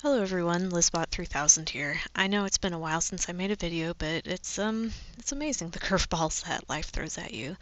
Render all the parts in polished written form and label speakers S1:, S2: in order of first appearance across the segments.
S1: Hello everyone, Lizbot3000 here. I know it's been a while since I made a video, but it's amazing the curveballs that life throws at you.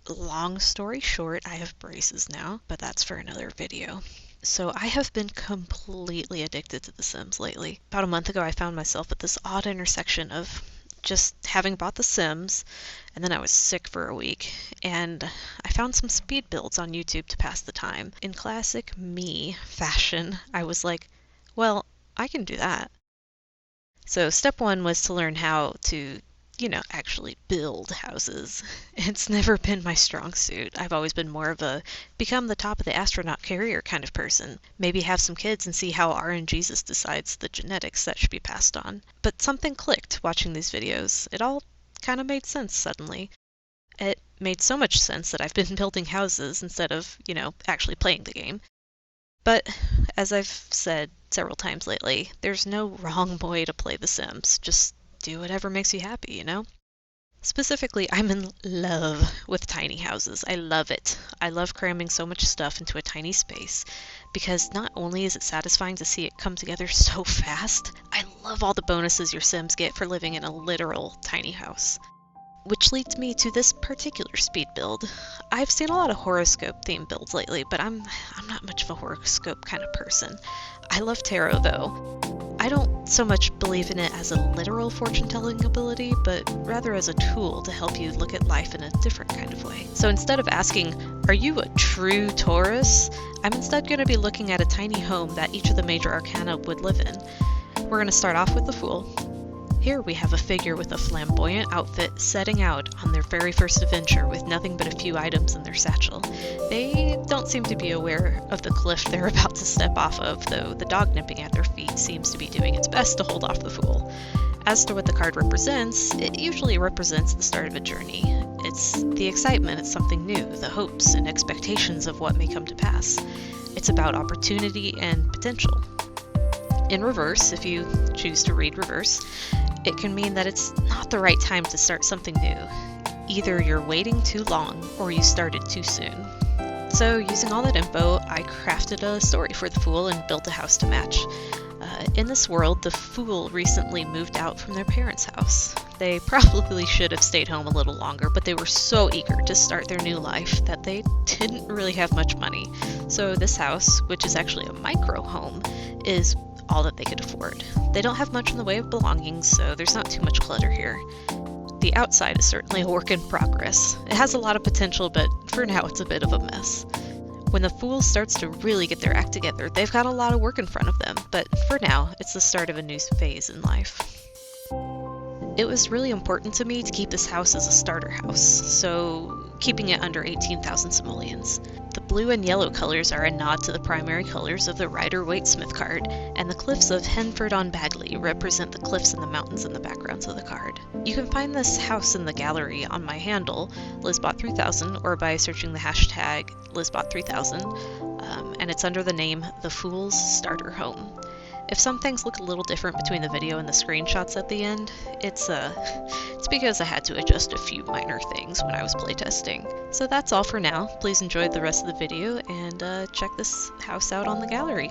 S1: Long story short, I have braces now, but that's for another video. So I have been completely addicted to The Sims lately. About a month ago, I found myself at this odd intersection of just having bought The Sims, and then I was sick for a week, and I found some speed builds on YouTube to pass the time. In classic me fashion, I was like, well, I can do that. So step one was to learn how to, actually build houses. It's never been my strong suit. I've always been more of a become the top of the astronaut carrier kind of person. Maybe have some kids and see how RNGesus decides the genetics that should be passed on. But something clicked watching these videos. It all kind of made sense suddenly. It made so much sense that I've been building houses instead of, actually playing the game. But as I've said several times lately, there's no wrong way to play The Sims. Just do whatever makes you happy, Specifically, I'm in love with tiny houses. I love it. I love cramming so much stuff into a tiny space because not only is it satisfying to see it come together so fast, I love all the bonuses your Sims get for living in a literal tiny house. Which leads me to this particular speed build. I've seen a lot of horoscope themed builds lately, but I'm not much of a horoscope kind of person. I love tarot though. I don't so much believe in it as a literal fortune-telling ability, but rather as a tool to help you look at life in a different kind of way. So instead of asking, are you a true Taurus? I'm instead going to be looking at a tiny home that each of the major arcana would live in. We're going to start off with the Fool. Here we have a figure with a flamboyant outfit setting out on their very first adventure with nothing but a few items in their satchel. They don't seem to be aware of the cliff they're about to step off of, though the dog nipping at their feet seems to be doing its best to hold off the Fool. As to what the card represents, it usually represents the start of a journey. It's the excitement at something new, the hopes and expectations of what may come to pass. It's about opportunity and potential. In reverse, if you choose to read reverse, it can mean that it's not the right time to start something new. Either you're waiting too long or you started too soon. So using all that info, I crafted a story for the Fool and built a house to match. In this world, the Fool recently moved out from their parents' house. They probably should have stayed home a little longer, but they were so eager to start their new life that they didn't really have much money. So this house, which is actually a micro home, is all that they could afford. They don't have much in the way of belongings, so there's not too much clutter here. The outside is certainly a work in progress. It has a lot of potential, but for now it's a bit of a mess. When the Fool starts to really get their act together, they've got a lot of work in front of them, but for now, it's the start of a new phase in life. It was really important to me to keep this house as a starter house, so keeping it under 18,000 simoleons. The blue and yellow colors are a nod to the primary colors of the Rider-Waite-Smith card, and the cliffs of Henford-on-Bagley represent the cliffs and the mountains in the backgrounds of the card. You can find this house in the gallery on my handle, Lizbot3000, or by searching the hashtag Lizbot3000, and it's under the name The Fool's Starter Home. If some things look a little different between the video and the screenshots at the end, it's because I had to adjust a few minor things when I was playtesting. So that's all for now. Please enjoy the rest of the video and check this house out on the gallery.